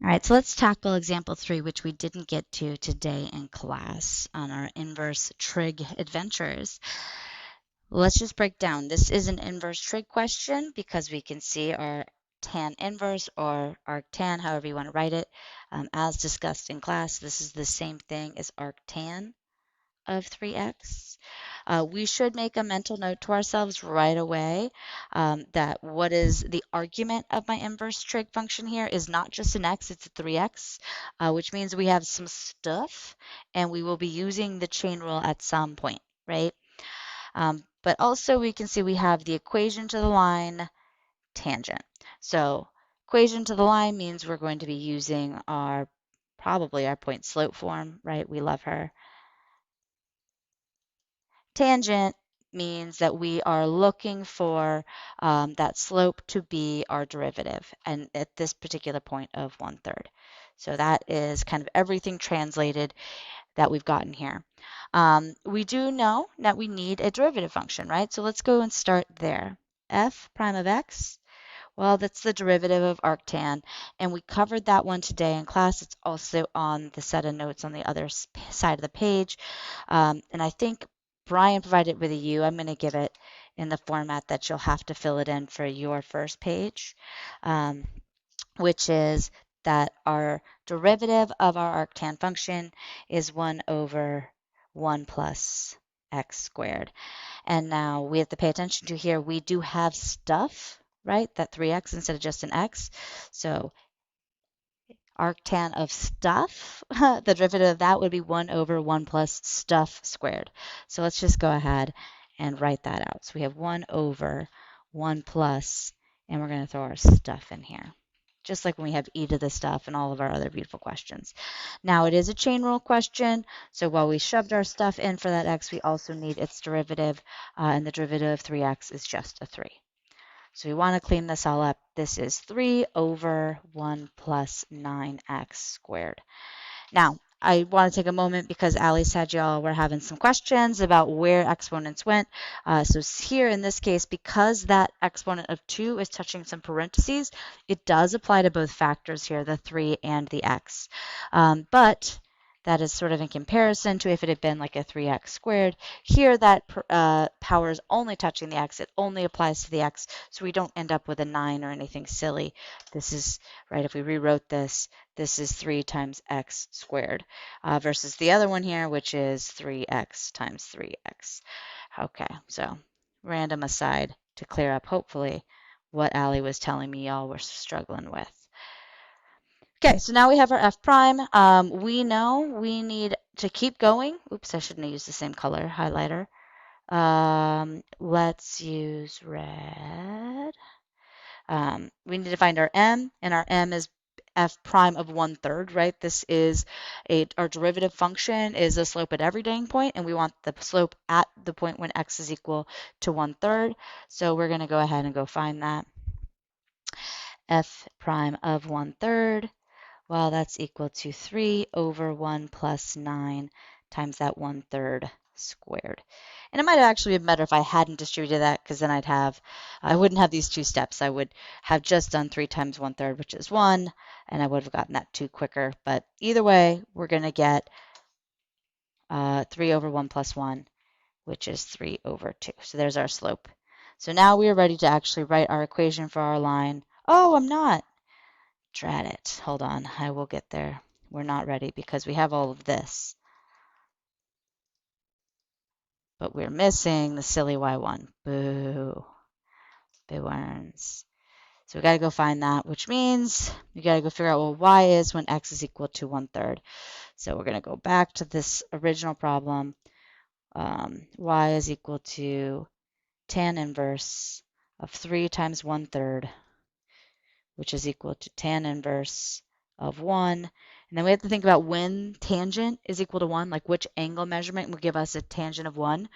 All right, so let's tackle example 3, which we didn't get to today in class on our inverse trig adventures. Let's just break down. This is an inverse trig question because we can see our tan inverse or arctan, however you want to write it. As discussed in class, this is the same thing as arctan of 3x. We should make a mental note to ourselves right away that what is the argument of my inverse trig function here is not just an x, it's a 3x, which means we have some stuff and we will be using the chain rule at some point, right? But also we can see we have the equation to the line tangent. So equation to the line means we're going to be using probably our point slope form, right? We love her. Tangent means that we are looking for that slope to be our derivative, and at this particular point of 1/3. So that is kind of everything translated that we've gotten here. We do know that we need a derivative function, right? So let's go and start there. F prime of x, well, that's the derivative of arctan, and we covered that one today in class. It's also on the set of notes on the other side of the page. And I think Brian provided it with a U. I'm going to give it in the format that you'll have to fill it in for your first page, um, which is that our derivative of our arctan function is 1 over 1 plus x squared. And now we have to pay attention to here, we do have stuff, right? That 3x instead of just an x. So arctan of stuff, the derivative of that would be 1 over 1 plus stuff squared. So let's just go ahead and write that out. So we have 1 over 1 plus, and we're going to throw our stuff in here, just like when we have e to the stuff and all of our other beautiful questions. Now it is a chain rule question, so while we shoved our stuff in for that x, we also need its derivative, and the derivative of 3x is just a 3. So we want to clean this all up. This is 3 over 1 plus 9x squared. Now, I want to take a moment because Ali said y'all were having some questions about where exponents went. So here in this case, because that exponent of 2 is touching some parentheses, it does apply to both factors here, the 3 and the x. But that is sort of in comparison to if it had been like a 3x squared. Here that power is only touching the x. It only applies to the x, so we don't end up with a 9 or anything silly. This is, right, if we rewrote this, this is 3 times x squared versus the other one here, which is 3x times 3x. Okay, so random aside to clear up, hopefully, what Ali was telling me y'all were struggling with. Okay, so now we have our f prime. We know we need to keep going. Oops, I shouldn't have used the same color highlighter. Let's use red. We need to find our m, and our m is f prime of 1/3, right? This is our derivative function is a slope at every dang point, and we want the slope at the point when x is equal to 1/3. So we're going to go ahead and go find that. F prime of 1/3. Well, that's equal to 3 over 1 plus 9 times that 1/3 squared. And it might have actually been better if I hadn't distributed that, because then I wouldn't have these two steps. I would have just done 3 times 1/3, which is 1, and I would have gotten that 2 quicker. But either way, we're going to get 3 over 1 plus 1, which is 3 over 2. So there's our slope. So now we are ready to actually write our equation for our line. Oh, I'm not. Drat it. Hold on. I will get there. We're not ready because we have all of this. But we're missing the silly y1. Boo. Boo earns. So we got to go find that, which means we got to go figure out what y is when x is equal to 1/3. So we're going to go back to this original problem. Y is equal to tan inverse of 3 times 1/3, which is equal to tan inverse of 1. And then we have to think about when tangent is equal to 1, like which angle measurement will give us a tangent of 1.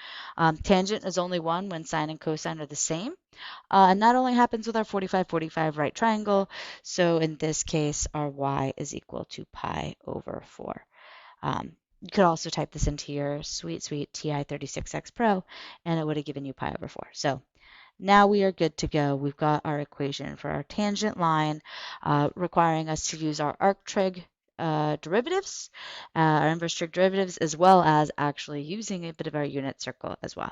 Tangent is only 1 when sine and cosine are the same. And that only happens with our 45-45 right triangle. So in this case, our y is equal to pi over 4. You could also type this into your sweet TI-36X Pro, and it would have given you pi over 4. So Now we are good to go. We've got our equation for our tangent line, requiring us to use our arc trig derivatives, our inverse trig derivatives, as well as actually using a bit of our unit circle as well.